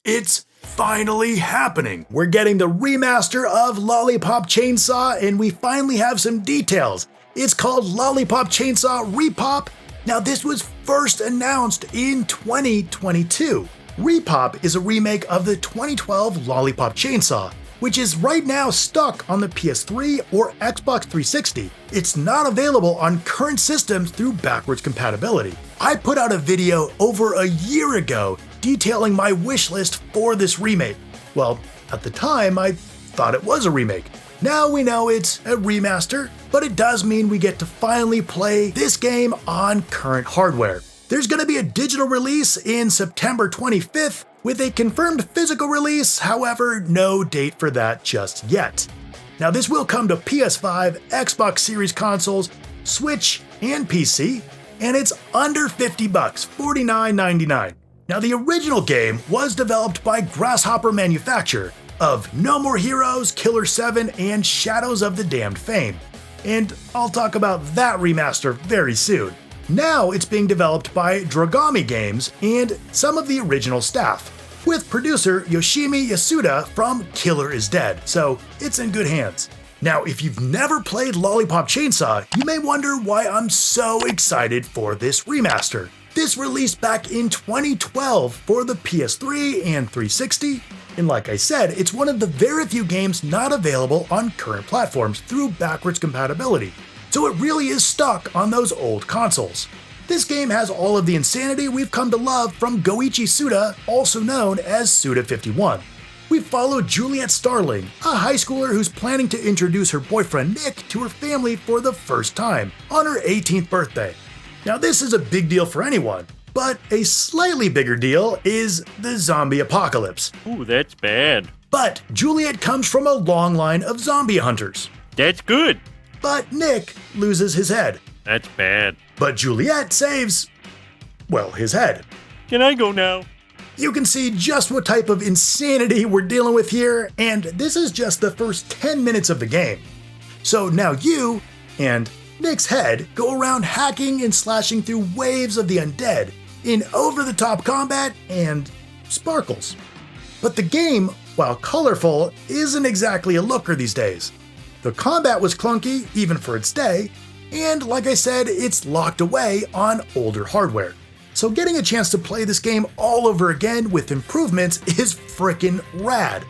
It's finally happening. We're getting the remaster of Lollipop Chainsaw, and we finally have some details. It's called Lollipop Chainsaw RePOP. Now, this was first announced in 2022. RePOP is a remake of the 2012 Lollipop Chainsaw, which is right now stuck on the PS3 or Xbox 360. It's not available on current systems through backwards compatibility. I put out a video over a year ago detailing my wish list for this remake. Well, at the time, I thought it was a remake. Now we know it's a remaster, but it does mean we get to finally play this game on current hardware. There's going to be a digital release in September 25th, with a confirmed physical release, however, no date for that just yet. Now, this will come to PS5, Xbox Series consoles, Switch, and PC, and it's under $50, $49.99. Now, the original game was developed by Grasshopper Manufacture of No More Heroes, Killer 7, and Shadows of the Damned fame. And I'll talk about that remaster very soon. Now it's being developed by Dragami Games and some of the original staff, with producer Yoshimi Yasuda from Killer is Dead, so it's in good hands. Now, if you've never played Lollipop Chainsaw, you may wonder why I'm so excited for this remaster. This released back in 2012 for the PS3 and 360, and like I said, it's one of the very few games not available on current platforms through backwards compatibility, so it really is stuck on those old consoles. This game has all of the insanity we've come to love from Goichi Suda, also known as Suda51. We follow Juliet Starling, a high schooler who's planning to introduce her boyfriend Nick to her family for the first time on her 18th birthday. Now, this is a big deal for anyone, but a slightly bigger deal is the zombie apocalypse. Ooh, that's bad. But Juliet comes from a long line of zombie hunters. That's good. But Nick loses his head. That's bad. But Juliet saves, well, his head. Can I go now? You can see just what type of insanity we're dealing with here, and this is just the first 10 minutes of the game. So now you and Nick's head go around hacking and slashing through waves of the undead in over-the-top combat and sparkles. But the game, while colorful, isn't exactly a looker these days. The combat was clunky, even for its day, and like I said, it's locked away on older hardware. So getting a chance to play this game all over again with improvements is frickin' rad.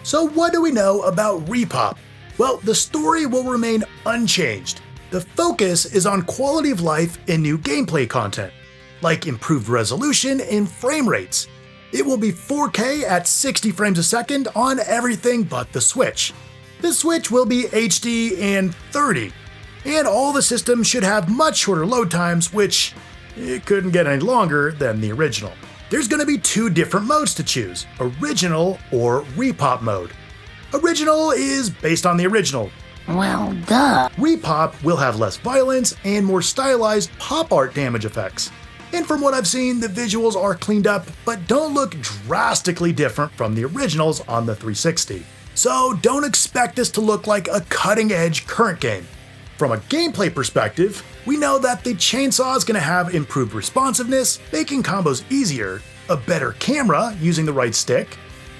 So what do we know about RePOP? Well, the story will remain unchanged. The focus is on quality of life and new gameplay content, like improved resolution and frame rates. It will be 4K at 60 frames a second on everything but the Switch. The Switch will be HD and 30, and all the systems should have much shorter load times, which it couldn't get any longer than the original. There's going to be two different modes to choose, Original or RePOP mode. Original is based on the original. Well, duh. RePOP will have less violence and more stylized pop art damage effects. And from what I've seen, the visuals are cleaned up, but don't look drastically different from the originals on the 360. So don't expect this to look like a cutting-edge current game. From a gameplay perspective, we know that the chainsaw is going to have improved responsiveness, making combos easier, a better camera using the right stick,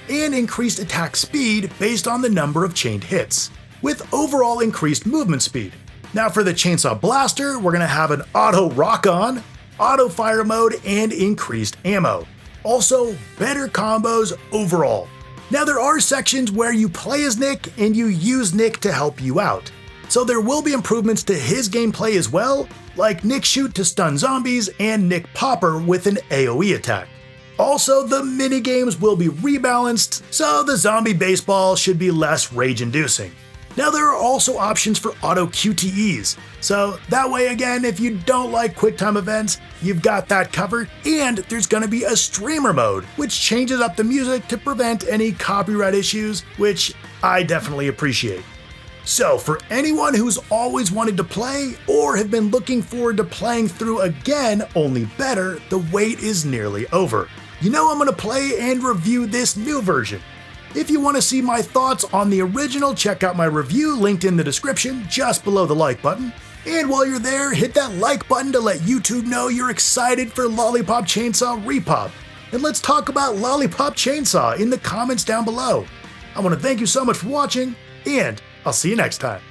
and increased attack speed based on the number of chained hits, with overall increased movement speed. Now for the chainsaw blaster, we're going to have an auto rock-on, auto fire mode, and increased ammo. Also, better combos overall. Now there are sections where you play as Nick and you use Nick to help you out. So there will be improvements to his gameplay as well, like Nick Shoot to stun zombies and Nick Popper with an AoE attack. Also, the minigames will be rebalanced, so the zombie baseball should be less rage-inducing. Now there are also options for auto QTEs, so that way again, if you don't like QuickTime events, you've got that covered, and there's going to be a streamer mode, which changes up the music to prevent any copyright issues, which I definitely appreciate. So for anyone who's always wanted to play or have been looking forward to playing through again, only better, the wait is nearly over. You know I'm going to play and review this new version. If you want to see my thoughts on the original, check out my review linked in the description just below the like button. And while you're there, hit that like button to let YouTube know you're excited for Lollipop Chainsaw RePOP. and let's talk about Lollipop Chainsaw in the comments down below. I want to thank you so much for watching, and I'll see you next time.